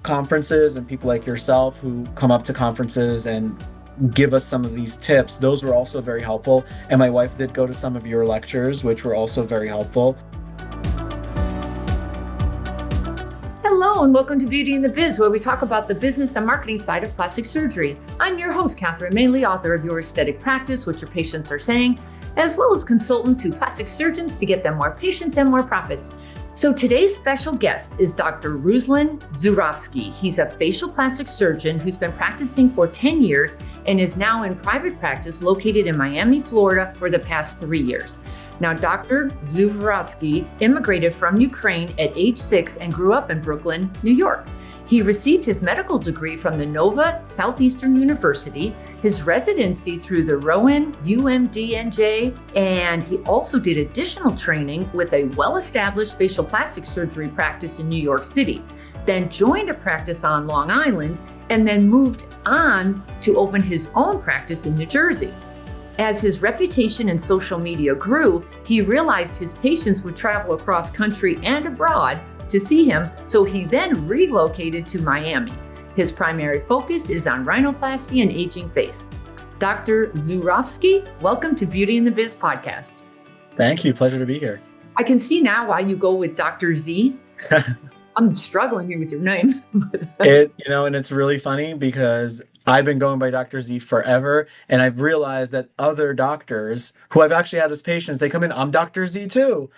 conferences and people like yourself who come up to conferences and give us some of these tips, those were also very helpful. And my wife did go to some of your lectures, which were also very helpful. Hello, and welcome to Beauty and the Biz, where we talk about the business and marketing side of plastic surgery. I'm your host, Catherine Maley, author of Your Aesthetic Practice, What Your Patients Are Saying, as well as consultant to plastic surgeons to get them more patients and more profits. So today's special guest is Dr. Ruslan Zhuravsky. He's a facial plastic surgeon who's been practicing for 10 years and is now in private practice located in Miami, Florida for the past 3 years. Now, Dr. Zhuravsky immigrated from Ukraine at age 6 and grew up in Brooklyn, New York. He received his medical degree from the Nova Southeastern University, his residency through the Rowan UMDNJ, and he also did additional training with a well-established facial plastic surgery practice in New York City, then joined a practice on Long Island, and then moved on to open his own practice in New Jersey. As his reputation in social media grew, he realized his patients would travel across country and abroad to see him, so he then relocated to Miami. His primary focus is on rhinoplasty and aging face. Dr. Zhuravsky, welcome to Beauty and the Biz podcast. Thank you. Pleasure to be here. I can see now why you go with Dr. Z. I'm struggling here with your name. And it's really funny because I've been going by Dr. Z forever, and I've realized that other doctors who I've actually had as patients, they come in, I'm Dr. Z too,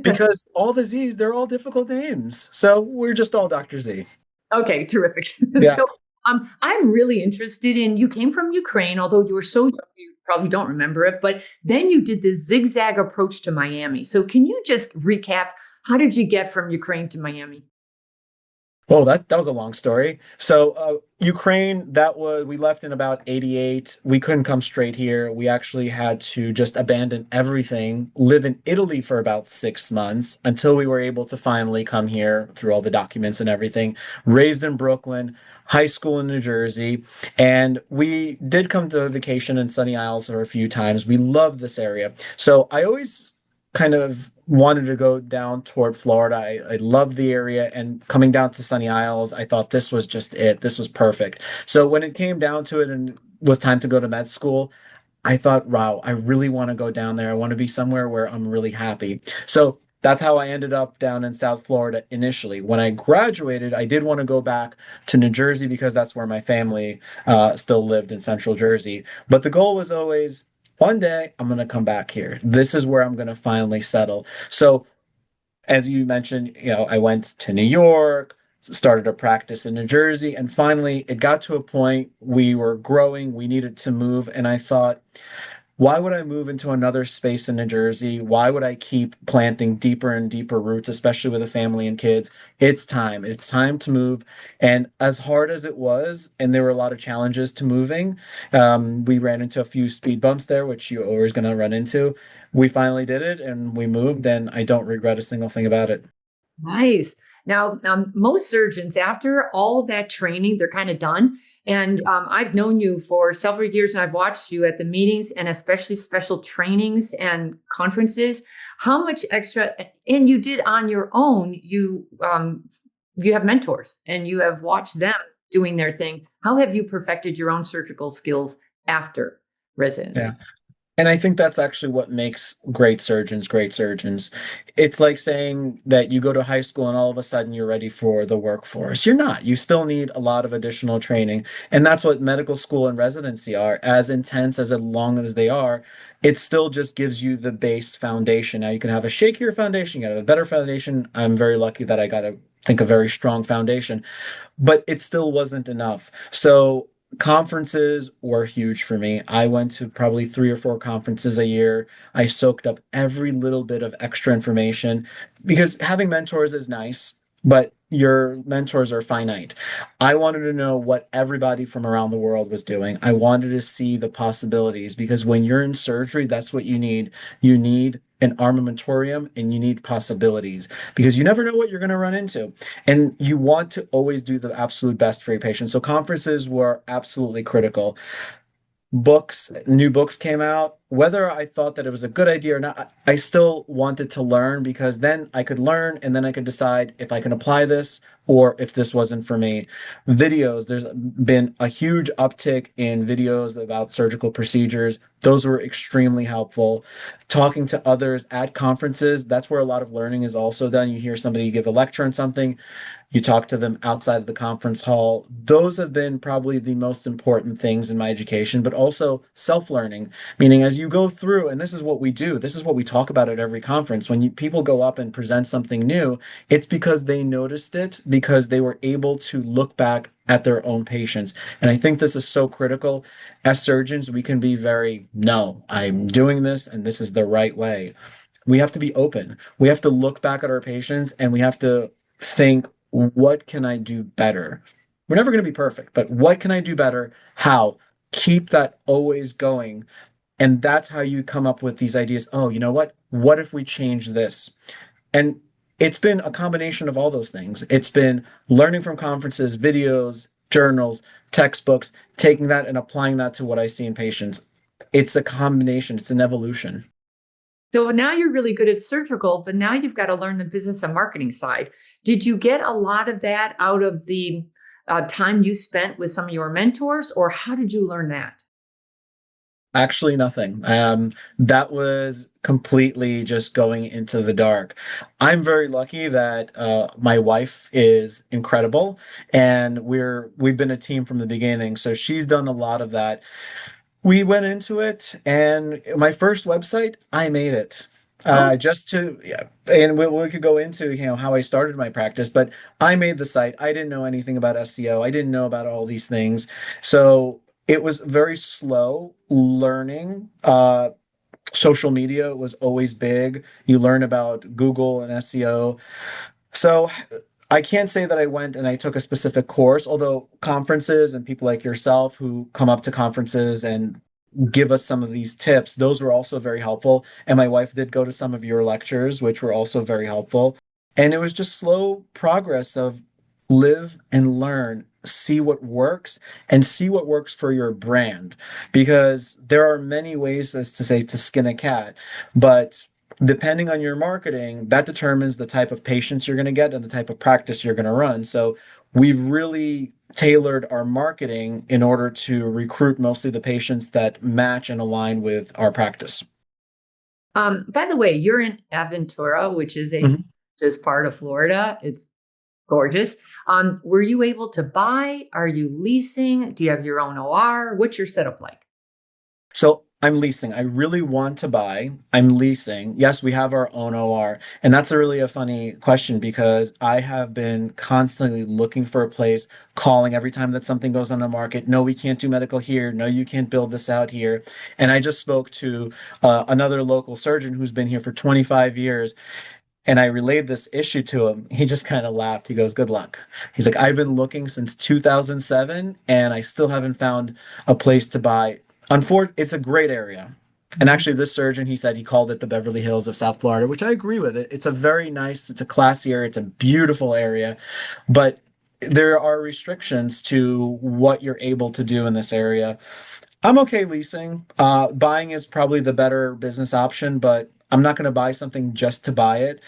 because all the Z's, they're all difficult names. So we're just all Dr. Z. Okay, terrific. Yeah. So I'm really interested in, you came from Ukraine, although you were so young, you probably don't remember it, but then you did this zigzag approach to Miami. So can you just recap, how did you get from Ukraine to Miami? Oh, that was a long story. So Ukraine, we left in about 88. We couldn't come straight here. We actually had to just abandon everything, live in Italy for about 6 months until we were able to finally come here through all the documents and everything. Raised in Brooklyn, high school in New Jersey, and we did come to vacation in Sunny Isles for a few times. We loved this area. So I always kind of wanted to go down toward Florida. I loved the area, and coming down to Sunny Isles, I thought this was just it. This was perfect. So when it came down to it and it was time to go to med school, I thought, wow, I really want to go down there. I want to be somewhere where I'm really happy. So that's how I ended up down in South Florida initially. When I graduated, I did want to go back to New Jersey because that's where my family still lived, in Central Jersey. But the goal was always, one day I'm going to come back here. This is where I'm going to finally settle. So as you mentioned, I went to New York, started a practice in New Jersey, and finally it got to a point we were growing, we needed to move. And I thought, why would I move into another space in New Jersey? Why would I keep planting deeper and deeper roots, especially with a family and kids? It's time. It's time to move. And as hard as it was, and there were a lot of challenges to moving, we ran into a few speed bumps there, which you're always going to run into. We finally did it and we moved, and I don't regret a single thing about it. Nice. Now, most surgeons, after all of that training, they're kind of done. And I've known you for several years, and I've watched you at the meetings and especially special trainings and conferences. How much extra, and you did on your own, you have mentors and you have watched them doing their thing. How have you perfected your own surgical skills after residency? Yeah. And I think that's actually what makes great surgeons great surgeons. It's like saying that you go to high school and all of a sudden you're ready for the workforce. You're not. You still need a lot of additional training. And that's what medical school and residency are. As intense, as long as they are, it still just gives you the base foundation. Now you can have a shakier foundation, you can have a better foundation. I'm very lucky that I got a very strong foundation, but it still wasn't enough. So conferences were huge for me. I went to probably 3 or 4 conferences a year. I soaked up every little bit of extra information because having mentors is nice, but your mentors are finite. I wanted to know what everybody from around the world was doing. I wanted to see the possibilities because when you're in surgery, that's what you need. You need an armamentarium and you need possibilities because you never know what you're going to run into. And you want to always do the absolute best for your patient. So conferences were absolutely critical. New books came out. whether I thought that it was a good idea or not, I still wanted to learn because then I could learn and then I could decide if I can apply this or if this wasn't for me. Videos, there's been a huge uptick in videos about surgical procedures. Those were extremely helpful. Talking to others at conferences, that's where a lot of learning is also done. You hear somebody give a lecture on something, you talk to them outside of the conference hall. Those have been probably the most important things in my education, but also self-learning, meaning as you go through, and this is what we do, this is what we talk about at every conference. When people go up and present something new, it's because they noticed it, because they were able to look back at their own patients. And I think this is so critical. As surgeons, we can be very, no, I'm doing this and this is the right way. We have to be open. We have to look back at our patients and we have to think, what can I do better? We're never going to be perfect, but what can I do better? How? Keep that always going. And that's how you come up with these ideas. Oh, you know what? What if we change this? And it's been a combination of all those things. It's been learning from conferences, videos, journals, textbooks, taking that and applying that to what I see in patients. It's a combination, it's an evolution. So now you're really good at surgical, but now you've got to learn the business and marketing side. Did you get a lot of that out of the time you spent with some of your mentors, or how did you learn that? Actually, nothing. That was completely just going into the dark. I'm very lucky that my wife is incredible, and we've been a team from the beginning. So she's done a lot of that. We went into it, and my first website, I made it. Oh, Just to, yeah, and we could go into, how I started my practice, but I made the site. I didn't know anything about SEO. I didn't know about all these things. So it was very slow learning. Social media was always big. You learn about Google and SEO. So I can't say that I went and I took a specific course, although conferences and people like yourself who come up to conferences and give us some of these tips, those were also very helpful. And my wife did go to some of your lectures, which were also very helpful. And it was just slow progress of live and learn, see what works and see what works for your brand. Because there are many ways, as to say, to skin a cat, but depending on your marketing, that determines the type of patients you're going to get and the type of practice you're going to run. So we've really tailored our marketing in order to recruit mostly the patients that match and align with our practice. by the way, you're in Aventura, which is a Mhm. just part of Florida. It's gorgeous. Were you able to buy? Are you leasing? Do you have your own OR? What's your setup like? So I'm leasing. I really want to buy. I'm leasing. Yes, we have our own OR. And that's a really a funny question because I have been constantly looking for a place, calling every time that something goes on the market. No, we can't do medical here. No, you can't build this out here. And I just spoke to another local surgeon who's been here for 25 years. And I relayed this issue to him. He just kind of laughed. He goes, "Good luck." He's like, "I've been looking since 2007 and I still haven't found a place to buy." Unfortunately, it's a great area. And actually, this surgeon, he said he called it the Beverly Hills of South Florida, which I agree with it. It's a very nice, it's a classy area, it's a beautiful area, but there are restrictions to what you're able to do in this area. I'm okay leasing. Buying is probably the better business option, but I'm not going to buy something just to buy it.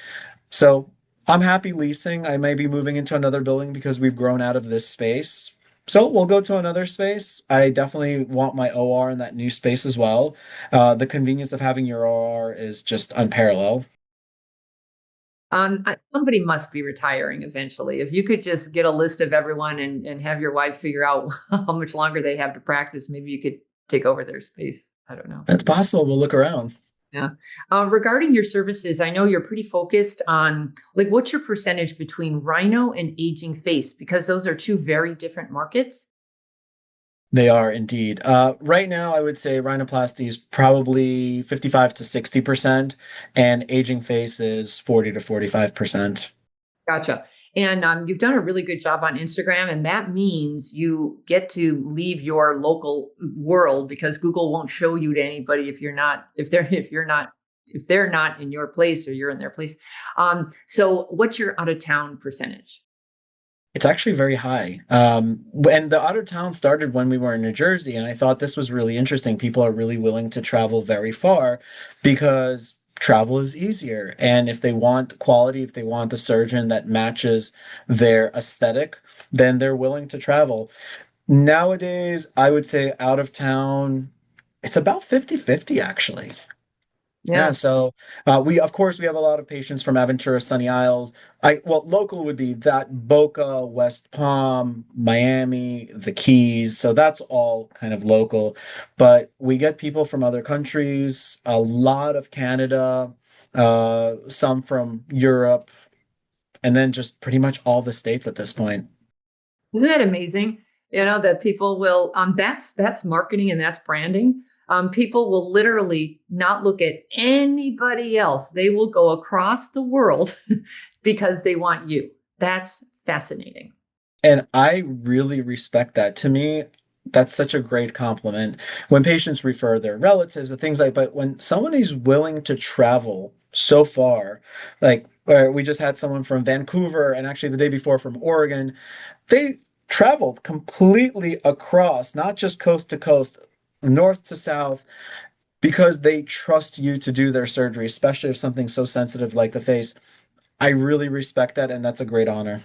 So I'm happy leasing. I may be moving into another building because we've grown out of this space. So we'll go to another space. I definitely want my OR in that new space as well. The convenience of having your OR is just unparalleled. Somebody must be retiring eventually. If you could just get a list of everyone and have your wife figure out how much longer they have to practice, maybe you could take over their space. I don't know. It's possible. We'll look around. Yeah. Regarding your services, I know you're pretty focused on like what's your percentage between rhino and aging face because those are two very different markets. They are indeed. Right now, I would say rhinoplasty is probably 55 to 60%, and aging face is 40 to 45%. Gotcha. And you've done a really good job on Instagram, and that means you get to leave your local world because Google won't show you to anybody if they're not in your place or you're in their place. So, what's your out of town percentage? It's actually very high. And the out of town started when we were in New Jersey, and I thought this was really interesting. People are really willing to travel very far because travel is easier. And if they want quality, if they want a surgeon that matches their aesthetic, then they're willing to travel. Nowadays, I would say out of town, it's about 50-50 actually. Yeah, Yeah. so we of course we have a lot of patients from Aventura, Sunny Isles. Well, local would be that Boca, West Palm, Miami, the Keys. So that's all kind of local. But we get people from other countries, a lot of Canada, some from Europe, and then just pretty much all the states at this point. Isn't that amazing? That people will that's marketing and that's branding. People will literally not look at anybody else. They will go across the world because they want you. That's fascinating. And I really respect that. To me, that's such a great compliment. When patients refer their relatives and things like, but when someone is willing to travel so far, like we just had someone from Vancouver and actually the day before from Oregon, they traveled completely across, not just coast to coast, north to south, because they trust you to do their surgery, especially if something so sensitive like the face. I really respect that, and that's a great honor.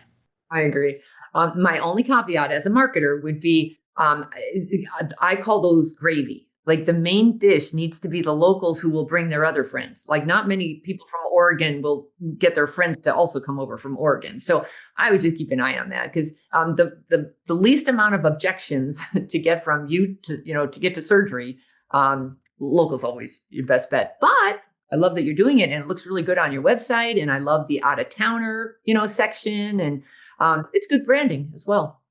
I agree. My only caveat as a marketer would be I call those gravy. Like the main dish needs to be the locals who will bring their other friends. Like not many people from Oregon will get their friends to also come over from Oregon. So I would just keep an eye on that because the least amount of objections to get from you to get to surgery, locals always your best bet. But I love that you're doing it and it looks really good on your website. And I love the out of towner, section and it's good branding as well.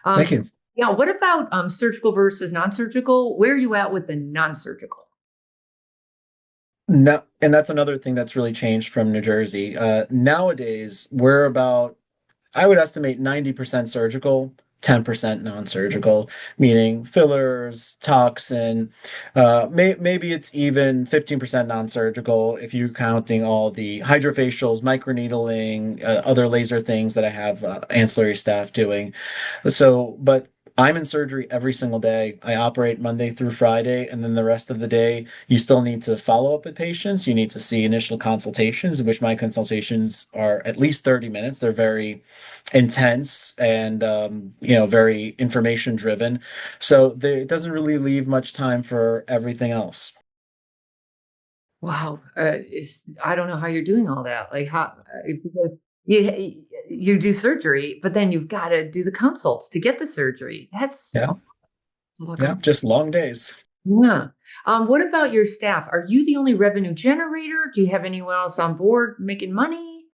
Thank Um, you. yeah. What about surgical versus non-surgical? Where are you at with the non-surgical? No, and that's another thing that's really changed from New Jersey. Nowadays, we're about, I would estimate 90% surgical, 10% non-surgical, meaning fillers, toxin. Maybe it's even 15% non-surgical if you're counting all the hydrofacials, microneedling, other laser things that I have ancillary staff doing. So, but I'm in surgery every single day. I operate Monday through Friday, and then the rest of the day, you still need to follow up with patients. You need to see initial consultations, in which my consultations are at least 30 minutes. They're very intense and very information driven. So it doesn't really leave much time for everything else. Wow. I don't know how you're doing all that. Like how because you do surgery, but then you've got to do the consults to get the surgery. That's Yeah, a lot yeah, going. just long days. Yeah. What about your staff? Are you the only revenue generator? Do you have anyone else on board making money?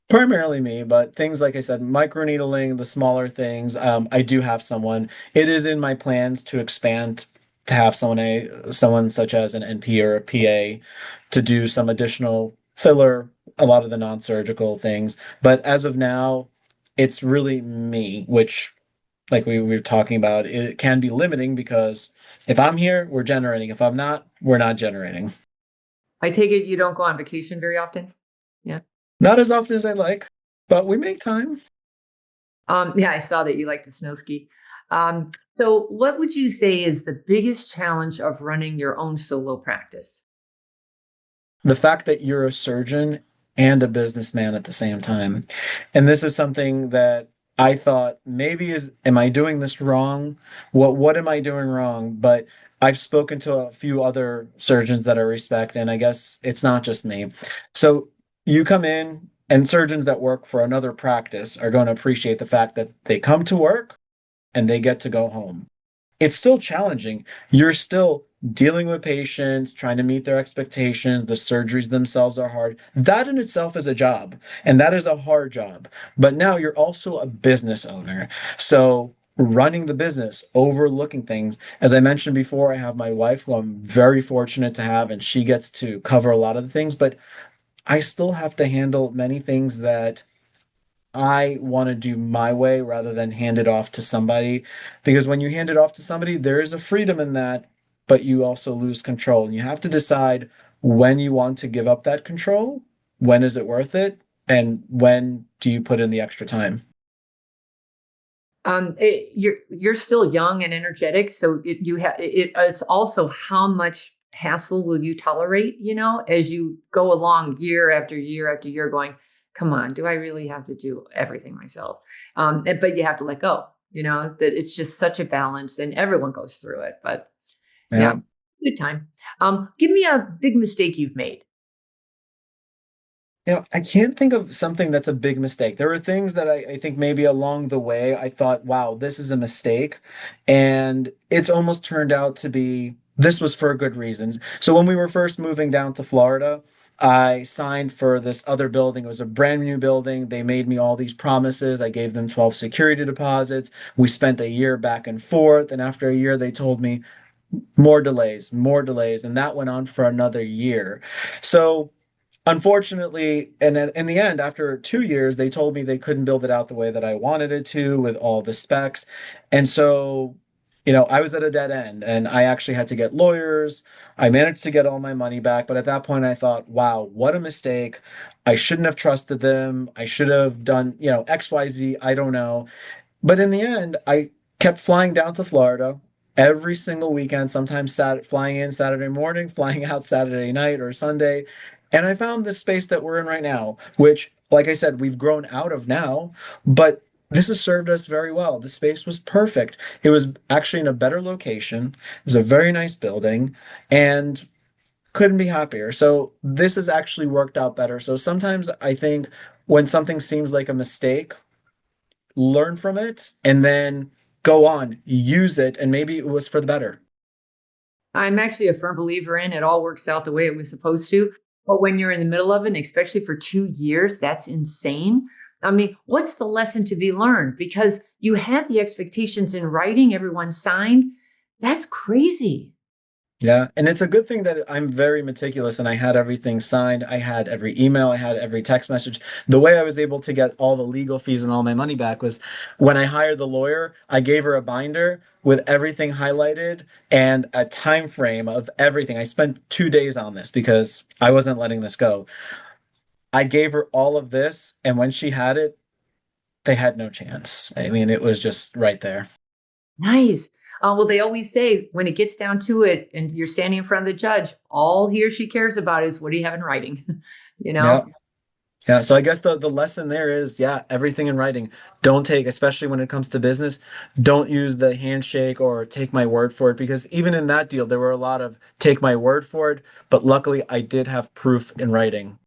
Primarily me, but things like I said, microneedling, the smaller things, I do have someone. It is in my plans to expand to have someone such as an NP or a PA to do some additional filler, a lot of the non-surgical things. But as of now, it's really me, which like we were talking about, it can be limiting because if I'm here, we're generating. If I'm not, we're not generating. I take it you don't go on vacation very often. Yeah. Not as often as I like, but we make time. Yeah, I saw that you like to snow ski. So what would you say is the biggest challenge of running your own solo practice? The fact that you're a surgeon and a businessman at the same time. And this is something that I thought maybe is am I doing this wrong? What am I doing wrong? But I've spoken to a few other surgeons that I respect, and I guess it's not just me. So you come in, and surgeons that work for another practice are going to appreciate the fact that they come to work and they get to go home. It's still challenging. You're still dealing with patients, trying to meet their expectations. The surgeries themselves are hard. That in itself is a job, and that is a hard job. But now you're also a business owner. So running the business, overlooking things. As I mentioned before, I have my wife who I'm very fortunate to have, and she gets to cover a lot of the things, but I still have to handle many things that I want to do my way rather than hand it off to somebody. Because when you hand it off to somebody, there is a freedom in that, but you also lose control. And you have to decide when you want to give up that control, when is it worth it, and when do you put in the extra time. You're still young and energetic, so it's also how much hassle will you tolerate, as you go along year after year after year, going, come on, do I really have to do everything myself? But you have to let go, that it's just such a balance, and everyone goes through it. But yeah, Yeah. good time. Give me a big mistake you've made. I can't think of something that's a big mistake. There were things that I think maybe along the way I thought, wow, this is a mistake. And it's almost turned out to be this was for good reasons. So when we were first moving down to Florida, I signed for this other building. It was a brand new building. They made me all these promises. I gave them 12 security deposits. We spent a year back and forth. And after a year, they told me more delays, more delays. And that went on for another year. So unfortunately, and in the end, after 2 years, they told me they couldn't build it out the way that I wanted it to with all the specs. And so, I was at a dead end and I actually had to get lawyers. I managed to get all my money back. But at that point, I thought, wow, what a mistake. I shouldn't have trusted them. I should have done, XYZ. I don't know. But in the end, I kept flying down to Florida every single weekend, sometimes flying in Saturday morning, flying out Saturday night or Sunday. And I found this space that we're in right now, which, like I said, we've grown out of now, but this has served us very well. The space was perfect. It was actually in a better location. It was a very nice building and couldn't be happier. So this has actually worked out better. So sometimes I think when something seems like a mistake, learn from it, and then go on, use it, and maybe it was for the better. I'm actually a firm believer in it all works out the way it was supposed to. But when you're in the middle of it, and especially for 2 years, that's insane. I mean, what's the lesson to be learned? Because you had the expectations in writing, everyone signed. That's crazy. Yeah, and it's a good thing that I'm very meticulous and I had everything signed. I had every email, I had every text message. The way I was able to get all the legal fees and all my money back was when I hired the lawyer, I gave her a binder with everything highlighted and a time frame of everything. I spent 2 days on this because I wasn't letting this go. I gave her all of this, and when she had it, they had no chance. I mean, it was just right there. Nice. Well, they always say when it gets down to it and you're standing in front of the judge, all he or she cares about is what do you have in writing? you Yeah. know? Yeah, so I guess the lesson there is, yeah, everything in writing. Don't take, especially when it comes to business, don't use the handshake or take my word for it, because even in that deal, there were a lot of take my word for it, but luckily I did have proof in writing.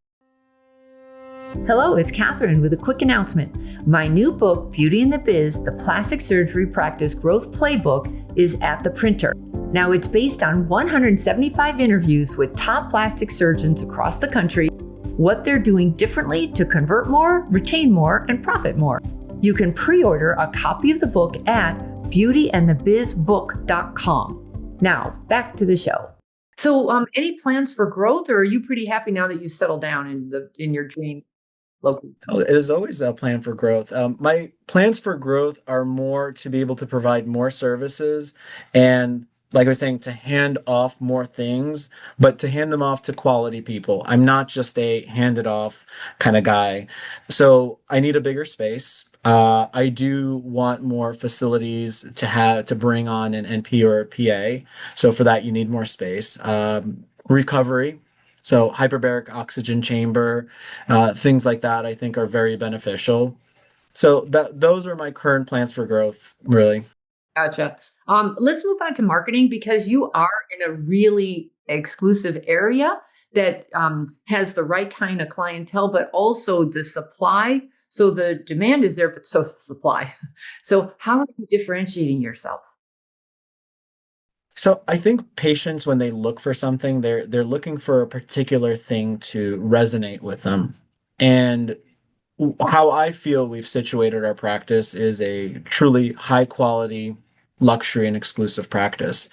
Hello, it's Catherine with a quick announcement. My new book, Beauty in the Biz, the Plastic Surgery Practice Growth Playbook, is at the printer. Now, it's based on 175 interviews with top plastic surgeons across the country, what they're doing differently to convert more, retain more, and profit more. You can pre-order a copy of the book at beautyandthebizbook.com. Now, back to the show. So, any plans for growth, or are you pretty happy now that you settled down in your dream local? Oh, there's always a plan for growth. My plans for growth are more to be able to provide more services and, like I was saying, to hand off more things, but to hand them off to quality people. I'm not just a hand it off kind of guy. So I need a bigger space. I do want more facilities to bring on an NP or a PA. So for that, you need more space. Recovery. So hyperbaric oxygen chamber, things like that, I think are very beneficial. So those are my current plans for growth, really. Gotcha. Let's move on to marketing because you are in a really exclusive area that has the right kind of clientele, but also the supply. So the demand is there, but so is the supply. So how are you differentiating yourself? So I think patients, when they look for something, they're looking for a particular thing to resonate with them. And how I feel we've situated our practice is a truly high quality luxury and exclusive practice.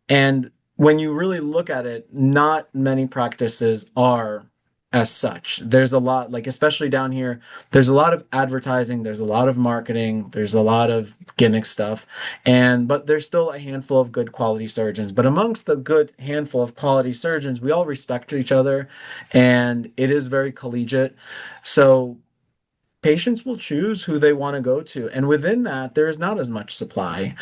And when you really look at it, not many practices are as such. There's a lot, like especially down here, there's a lot of advertising, there's a lot of marketing, there's a lot of gimmick stuff, but there's still a handful of good quality surgeons. But amongst the good handful of quality surgeons, we all respect each other, and it is very collegiate. So patients will choose who they want to go to. And within that, there is not as much supply.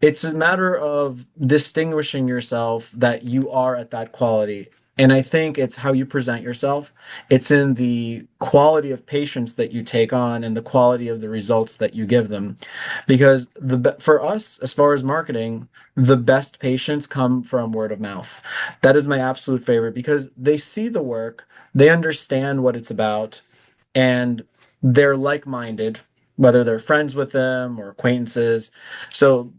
It's a matter of distinguishing yourself that you are at that quality. And I think it's how you present yourself. It's in the quality of patients that you take on and the quality of the results that you give them. Because for us, as far as marketing, the best patients come from word of mouth. That is my absolute favorite because they see the work, they understand what it's about, and they're like-minded, whether they're friends with them or acquaintances. So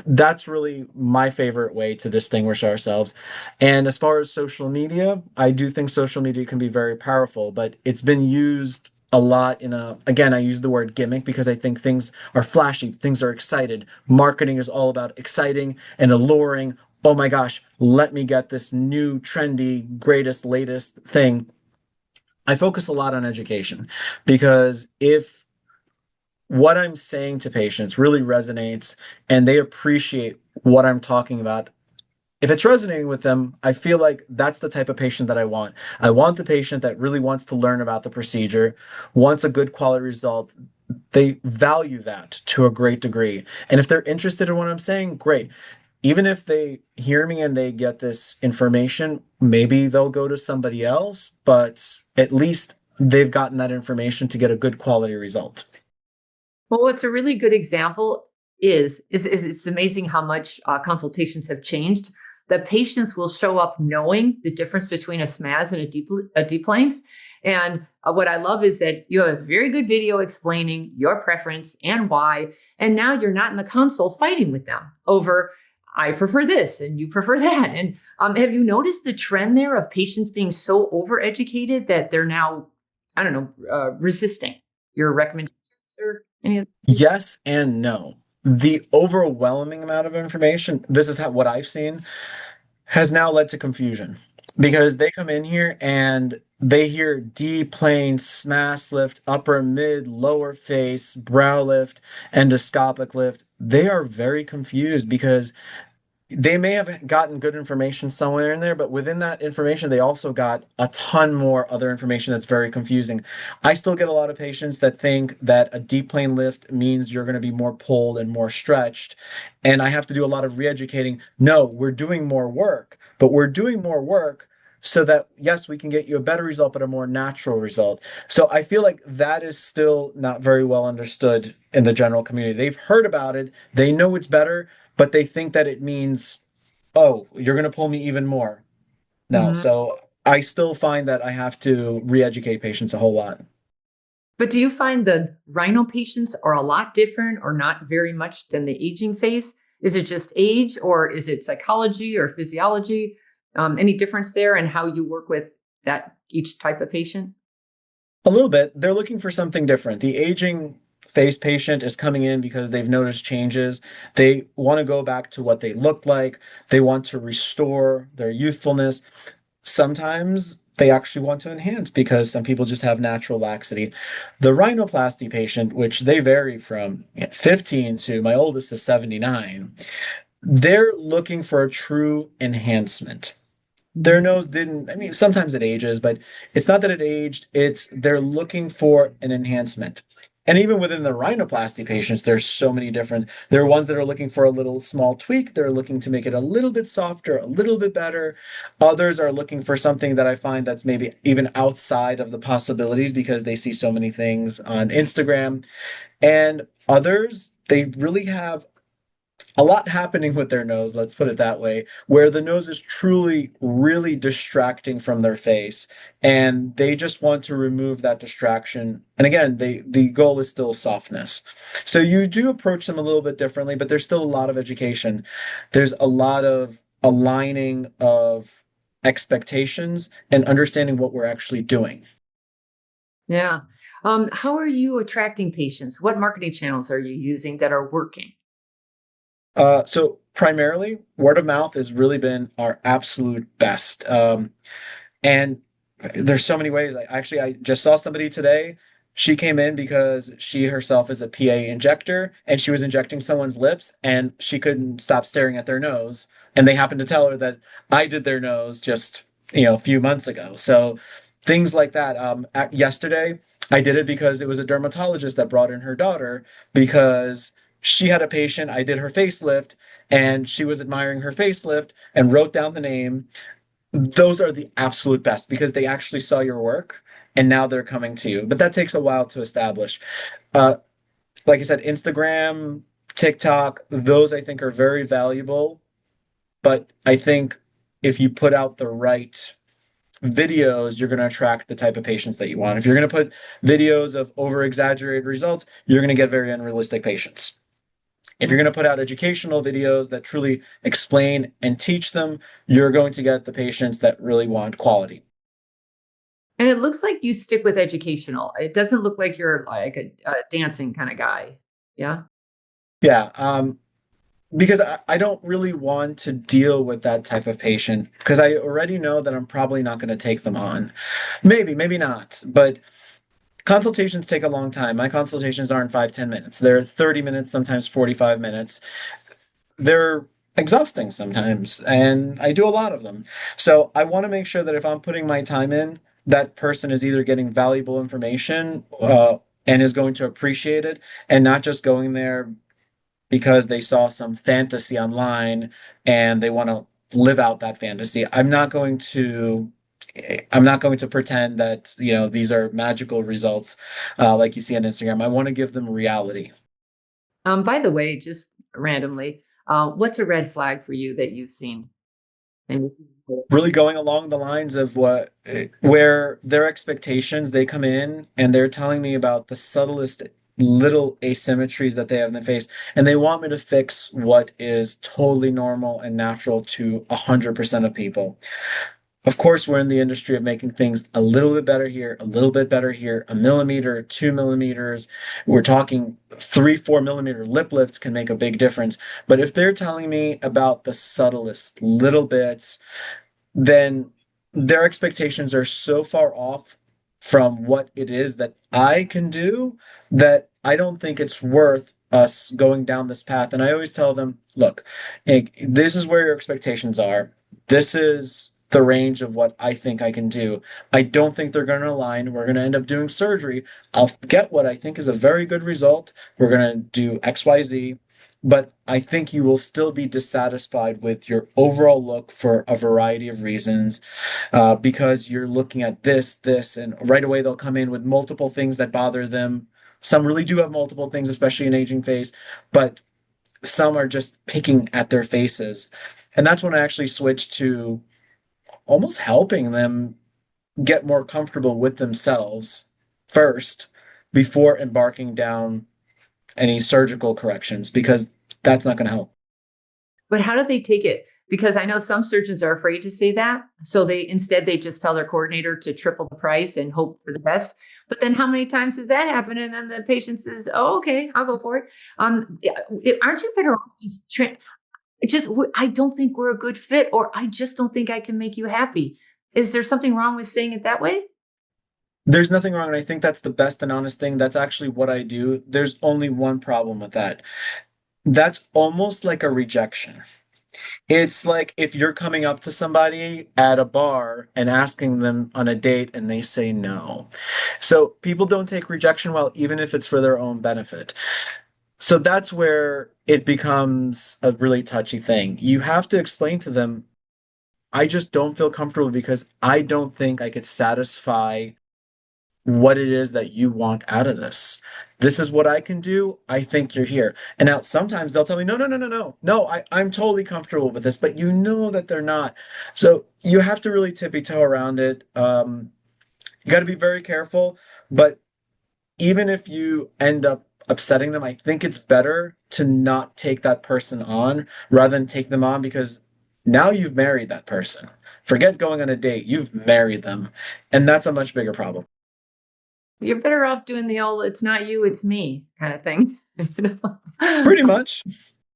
that's really my favorite way to distinguish ourselves. And as far as social media, I do think social media can be very powerful, but it's been used a lot again, I use the word gimmick because I think things are flashy, things are excited. Marketing is all about exciting and alluring. Oh my gosh, let me get this new, trendy, greatest, latest thing. I focus a lot on education because if what I'm saying to patients really resonates and they appreciate what I'm talking about, if it's resonating with them, I feel like that's the type of patient that I want. I want the patient that really wants to learn about the procedure, wants a good quality result. They value that to a great degree. And if they're interested in what I'm saying, great. Even if they hear me and they get this information, maybe they'll go to somebody else, but at least they've gotten that information to get a good quality result. Well, what's a really good example is it's amazing how much consultations have changed. The patients will show up knowing the difference between a SMAS and a deep plane. And what I love is that you have a very good video explaining your preference and why. And now you're not in the consult fighting with them over, I prefer this and you prefer that. And have you noticed the trend there of patients being so overeducated that they're now, I don't know, resisting your recommendations or any of that? Yes and no. The overwhelming amount of information, this is what I've seen, has now led to confusion because they come in here and they hear D plane, SMAS lift, upper mid, lower face, brow lift, endoscopic lift. They are very confused because they may have gotten good information somewhere in there, but within that information, they also got a ton more other information that's very confusing. I still get a lot of patients that think that a deep plane lift means you're going to be more pulled and more stretched. And I have to do a lot of re-educating. No, we're doing more work, but we're doing more work so that, yes, we can get you a better result, but a more natural result. So I feel like that is still not very well understood in the general community. They've heard about it, they know it's better, but they think that it means, oh, you're going to pull me even more. No, Mhm. so I still find that I have to re-educate patients a whole lot. But do you find the rhino patients are a lot different or not very much than the aging phase? Is it just age or is it psychology or physiology? Any difference there in how you work with that each type of patient? A little bit. They're looking for something different. The aging face patient is coming in because they've noticed changes. They want to go back to what they looked like. They want to restore their youthfulness. Sometimes they actually want to enhance because some people just have natural laxity. The rhinoplasty patient, which they vary from 15 to my oldest is 79, they're looking for a true enhancement. Their nose didn't, I mean, sometimes it ages, but it's not that it aged, it's they're looking for an enhancement. And even within the rhinoplasty patients, there's so many different. There are ones that are looking for a little small tweak. They're looking to make it a little bit softer, a little bit better. Others are looking for something that I find that's maybe even outside of the possibilities because they see so many things on Instagram. And others, they really have a lot happening with their nose, let's put it that way, where the nose is truly really distracting from their face and they just want to remove that distraction. And again, the goal is still softness. So you do approach them a little bit differently, but there's still a lot of education. There's a lot of aligning of expectations and understanding what we're actually doing. Yeah. How are you attracting patients? What marketing channels are you using that are working? So primarily, word of mouth has really been our absolute best. And there's so many ways. I just saw somebody today. She came in because she herself is a PA injector and she was injecting someone's lips and she couldn't stop staring at their nose. And they happened to tell her that I did their nose just, a few months ago. So things like that. Yesterday, I did it because it was a dermatologist that brought in her daughter because she had a patient. I did her facelift and she was admiring her facelift and wrote down the name. Those are the absolute best because they actually saw your work and now they're coming to you. But that takes a while to establish. Uh, like I said, Instagram, TikTok, those I think are very valuable. But I think if you put out the right videos, you're going to attract the type of patients that you want. If you're going to put videos of over exaggerated results, you're going to get very unrealistic patients. If you're going to put out educational videos that truly explain and teach them, you're going to get the patients that really want quality. And it looks like you stick with educational. It doesn't look like you're like a dancing kind of guy. Yeah. Yeah, because I don't really want to deal with that type of patient because I already know that I'm probably not going to take them on. Maybe, maybe not, but consultations take a long time. My consultations aren't 5, 10 minutes. They're 30 minutes, sometimes 45 minutes. They're exhausting sometimes, and I do a lot of them. So I want to make sure that if I'm putting my time in, that person is either getting valuable information and is going to appreciate it and not just going there because they saw some fantasy online and they want to live out that fantasy. I'm not going to pretend that, these are magical results like you see on Instagram. I want to give them reality. By the way, just randomly, what's a red flag for you that you've seen? And Really going along the lines of where their expectations, they come in and they're telling me about the subtlest little asymmetries that they have in their face, and they want me to fix what is totally normal and natural to 100% of people. Of course, we're in the industry of making things a little bit better here, a little bit better here, a millimeter, 2 millimeters. We're talking 3, 4 millimeter lip lifts can make a big difference. But if they're telling me about the subtlest little bits, then their expectations are so far off from what it is that I can do that I don't think it's worth us going down this path. And I always tell them, look, this is where your expectations are. This is the range of what I think I can do. I don't think they're going to align. We're going to end up doing surgery. I'll get what I think is a very good result. We're going to do XYZ, but I think you will still be dissatisfied with your overall look for a variety of reasons, because you're looking at this, and right away they'll come in with multiple things that bother them. Some really do have multiple things, especially in aging face, but some are just picking at their faces. And that's when I actually switched to almost helping them get more comfortable with themselves first before embarking down any surgical corrections, because that's not going to help. but how do they take it? Because I know some surgeons are afraid to say that. So they just tell their coordinator to triple the price and hope for the best. But then how many times does that happen? And then the patient says, "Oh, okay, I'll go for it." Yeah, aren't you better off I don't think we're a good fit, or I just don't think I can make you happy. Is there something wrong with saying it that way? There's nothing wrong, and I think that's the best and honest thing. That's actually what I do. There's only one problem with that. That's almost like a rejection. It's like if you're coming up to somebody at a bar and asking them on a date and they say no. So people don't take rejection well, even if it's for their own benefit. So that's where it becomes a really touchy thing. You have to explain to them, I just don't feel comfortable because I don't think I could satisfy what it is that you want out of this. This is what I can do. I think you're here. And now sometimes they'll tell me, no, no, no, no, no. No, I'm totally comfortable with this, but you know that they're not. So you have to really tippy toe around it. You got to be very careful. But even if you end up upsetting them, I think it's better to not take that person on rather than take them on, because now you've married that person. Forget going on a date. You've married them. And that's a much bigger problem. You're better off doing the old "it's not you, it's me" kind of thing. You know? Pretty much.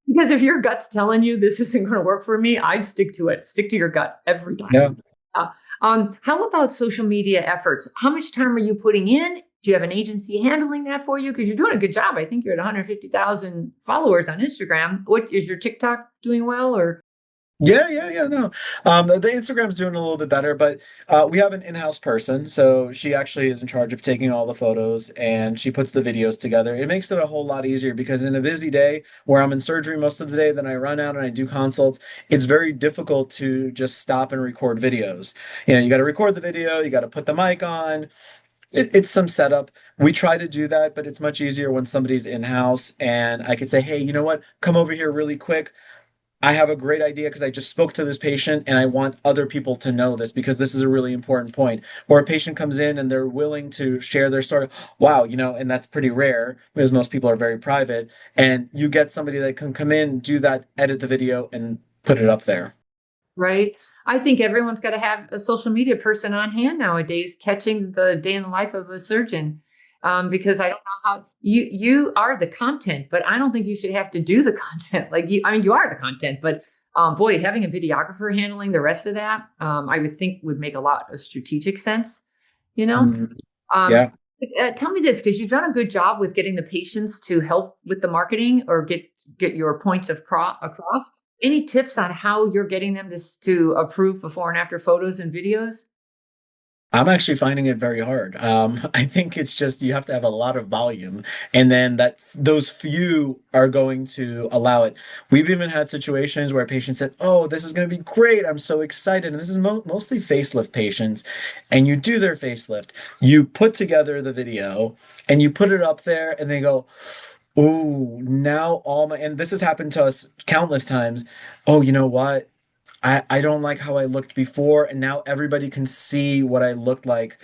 Because if your gut's telling you this isn't going to work for me, I'd stick to it. Stick to your gut every time. Yeah. How about social media efforts? How much time are you putting in? Do you have an agency handling that for you? Because you're doing a good job. I think you're at 150,000 followers on Instagram. What is your TikTok doing well, or? Yeah. No, the Instagram's doing a little bit better, but we have an in-house person, so she actually is in charge of taking all the photos and she puts the videos together. It makes it a whole lot easier because in a busy day where I'm in surgery most of the day, then I run out and I do consults. It's very difficult to just stop and record videos. You got to record the video, you got to put the mic on. It's some setup. We try to do that, but it's much easier when somebody's in-house and I could say, hey, you know what? Come over here really quick. I have a great idea because I just spoke to this patient and I want other people to know this because this is a really important point. Or a patient comes in and they're willing to share their story. Wow, and that's pretty rare because most people are very private. And you get somebody that can come in, do that, edit the video, and put it up there. Right? I think everyone's got to have a social media person on hand nowadays, catching the day in the life of a surgeon. Because I don't know how you are the content, but I don't think you should have to do the content. Like you, I mean, you are the content, but boy, having a videographer handling the rest of that, I would think would make a lot of strategic sense. You know, Mm, um, yeah. tell me this because you've done a good job with getting the patients to help with the marketing or get your points of across. Any tips on how you're getting them to approve before and after photos and videos? I'm actually finding it very hard. I think it's just you have to have a lot of volume, and then that those few are going to allow it. We've even had situations where patients said, "Oh, this is going to be great! I'm so excited!" And this is mostly facelift patients. And you do their facelift, you put together the video, and you put it up there, and they go, "Oh, now all my..." And this has happened to us countless times. Oh, you know what? I don't like how I looked before, and now everybody can see what I looked like.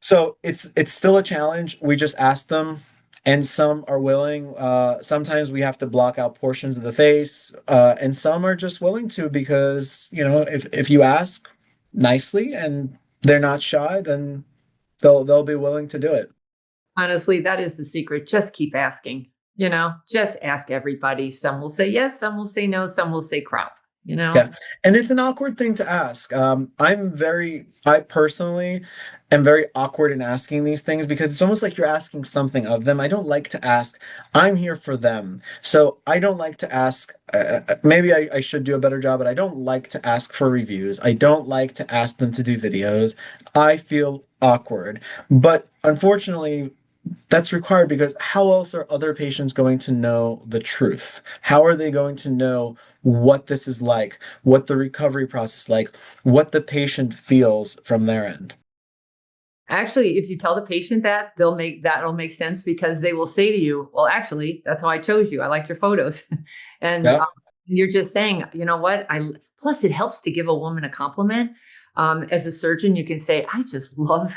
So it's still a challenge. We just ask them, and some are willing. Sometimes we have to block out portions of the face, and some are just willing to because, if you ask nicely and they're not shy, then they'll be willing to do it. Honestly, that is the secret. Just keep asking. Just ask everybody. Some will say yes, some will say no, some will say crap. You know. Yeah. And it's an awkward thing to ask. I personally am very awkward in asking these things because it's almost like you're asking something of them. I don't like to ask. I'm here for them. So I don't like to ask. Maybe I should do a better job, but I don't like to ask for reviews. I don't like to ask them to do videos. I feel awkward. But unfortunately, that's required because how else are other patients going to know the truth? How are they going to know what this is like, what the recovery process is like, what the patient feels from their end? Actually, if you tell the patient that, that'll make sense because they will say to you, "Well, actually, that's how I chose you. I liked your photos," and Yeah. you're just saying, "You know what? I." Plus, it helps to give a woman a compliment. As a surgeon, you can say, "I just love.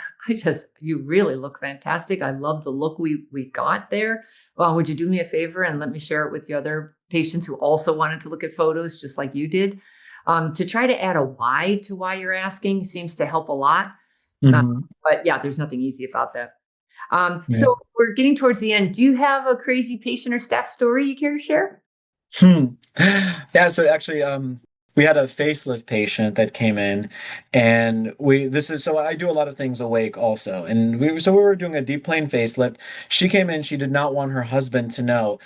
You really look fantastic. I love the look we got there. Would you do me a favor and let me share it with the other patients who also wanted to look at photos, just like you did?" To try to add a why to why you're asking seems to help a lot. Uh, Hmm. but yeah, there's nothing easy about that. Yeah. So we're getting towards the end. Do you have a crazy patient or staff story you care to share? Hmm. Yeah, so actually, we had a facelift patient that came in, and so I do a lot of things awake also, and we were doing a deep plane facelift. She came in, she did not want her husband to know.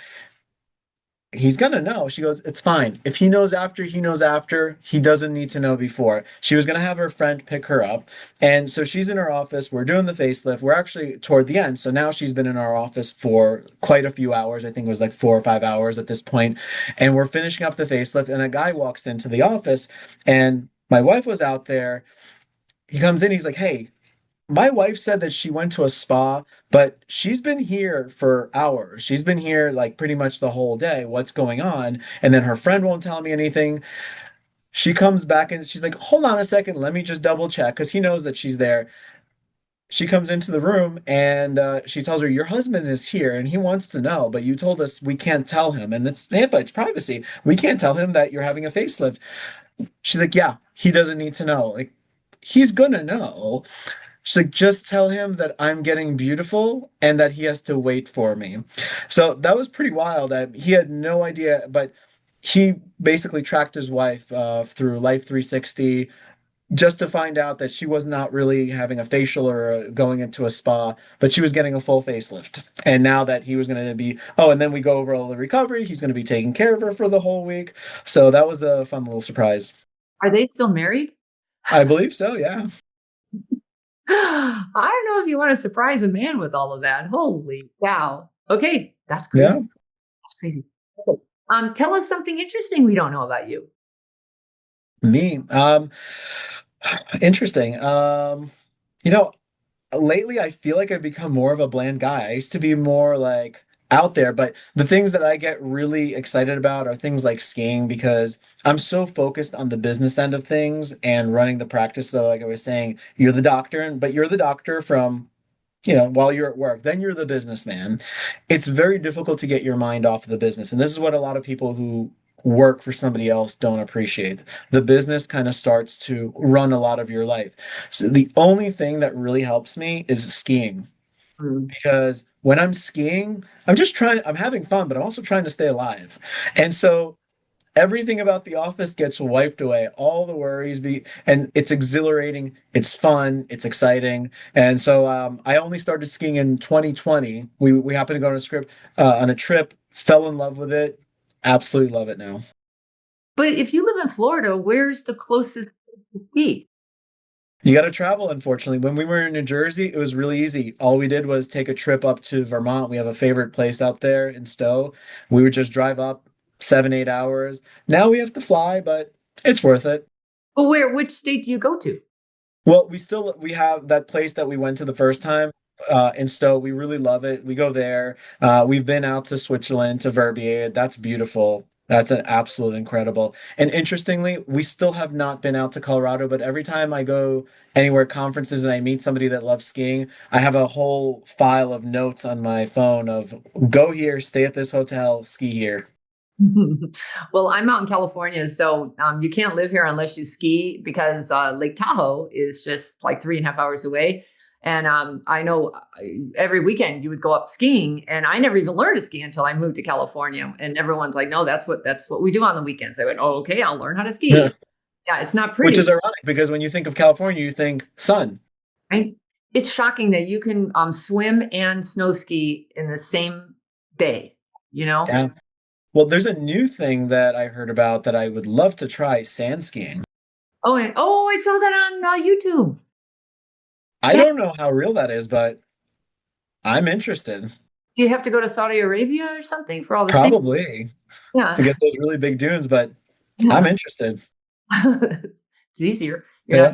He's gonna know. She goes, it's fine. If he knows after, he knows after. He doesn't need to know before. She was gonna have her friend pick her up. And so she's in her office. We're doing the facelift. We're actually toward the end. So now she's been in our office for quite a few hours. I think it was like 4 or 5 hours at this point. And we're finishing up the facelift. And a guy walks into the office, and my wife was out there. He comes in, he's like, hey, my wife said that she went to a spa, but she's been here for hours. She's been here like pretty much the whole day. What's going on? And then her friend won't tell me anything. She comes back and she's like, hold on a second. Let me just double check because he knows that she's there. She comes into the room and she tells her, your husband is here and he wants to know, but you told us we can't tell him. And it's HIPAA, it's privacy. We can't tell him that you're having a facelift. She's like, yeah, he doesn't need to know. Like, he's gonna know. She's like, just tell him that I'm getting beautiful and that he has to wait for me. So that was pretty wild. That he had no idea, but he basically tracked his wife through Life 360, just to find out that she was not really having a facial or going into a spa, but she was getting a full facelift. And now that he was going to be, oh, and then we go over all the recovery, he's going to be taking care of her for the whole week. So that was a fun little surprise. Are they still married? I believe so, yeah. I don't know if you want to surprise a man with all of that. Holy cow. Okay, that's crazy. Yeah. That's crazy. Okay. Tell us something interesting we don't know about you. Me. Interesting. You know, lately I feel like I've become more of a bland guy. I used to be more like out there, but the things that I get really excited about are things like skiing because I'm so focused on the business end of things and running the practice. So like I was saying, you're the doctor, but you're the doctor from, while you're at work, then you're the businessman. It's very difficult to get your mind off of the business. And this is what a lot of people who work for somebody else don't appreciate. The business kind of starts to run a lot of your life. So the only thing that really helps me is skiing because when I'm skiing, I'm having fun, but I'm also trying to stay alive. And so everything about the office gets wiped away, all the worries and it's exhilarating, it's fun, it's exciting. And so I only started skiing in 2020. We happened to go on a trip, fell in love with it, absolutely love it now. But if you live in Florida, where's the closest place to ski? You got to travel, unfortunately. When we were in New Jersey, it was really easy. All we did was take a trip up to Vermont. We have a favorite place up there in Stowe. We would just drive up 7, 8 hours. Now we have to fly, but it's worth it. But which state do you go to? Well, we have that place that we went to the first time in Stowe. We really love it. We go there. We've been out to Switzerland, to Verbier. That's beautiful. That's an absolute incredible. And interestingly, we still have not been out to Colorado, but every time I go anywhere conferences and I meet somebody that loves skiing, I have a whole file of notes on my phone of go here, stay at this hotel, ski here. Well, I'm out in California, so you can't live here unless you ski because Lake Tahoe is just like 3.5 hours away. And I know every weekend you would go up skiing, and I never even learned to ski until I moved to California. And everyone's like, "No, that's what we do on the weekends." I went, "Oh, okay, I'll learn how to ski." Yeah. Yeah, it's not pretty. Which is ironic because when you think of California, you think sun. Right? It's shocking that you can swim and snow ski in the same day. Yeah. Well, there's a new thing that I heard about that I would love to try, sand skiing. I saw that on YouTube. I don't know how real that is, but I'm interested. Do you have to go to Saudi Arabia or something for all the Probably Yeah. to get those really big dunes, but I'm interested. It's easier. Yeah.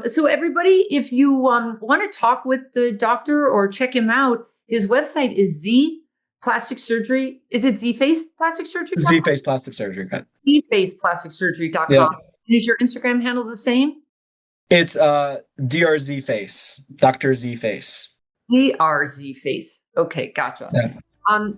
So everybody, if you want to talk with the doctor or check him out, his website is Z Plastic Surgery. Is it Z-Face Plastic Surgery? Z-Face Plastic Surgery. ZFacePlasticSurgery.com. Yeah. And is your Instagram handle the same? It's DRZ Face, Dr. Z Face. DRZ Face. Okay, gotcha. Yeah.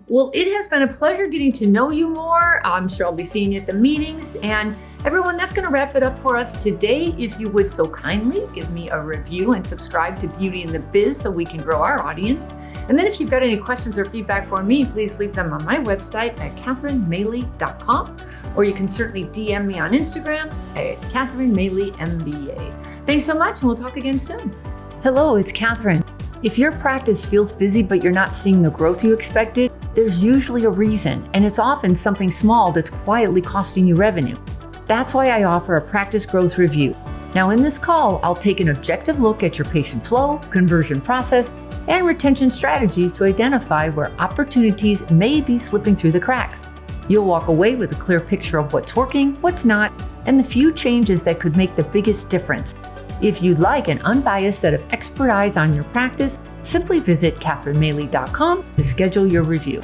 Well, it has been a pleasure getting to know you more. I'm sure I'll be seeing you at the meetings. And everyone, that's going to wrap it up for us today. If you would so kindly give me a review and subscribe to Beauty in the Biz so we can grow our audience. And then if you've got any questions or feedback for me, please leave them on my website at CatherineMaley.com, or you can certainly DM me on Instagram at CatherineMaleyMBA. Thanks so much, and we'll talk again soon. Hello, it's Catherine. If your practice feels busy but you're not seeing the growth you expected, there's usually a reason, and it's often something small that's quietly costing you revenue. That's why I offer a practice growth review. Now in this call, I'll take an objective look at your patient flow, conversion process, and retention strategies to identify where opportunities may be slipping through the cracks. You'll walk away with a clear picture of what's working, what's not, and the few changes that could make the biggest difference. If you'd like an unbiased set of expert eyes on your practice, simply visit CatherineMaley.com to schedule your review.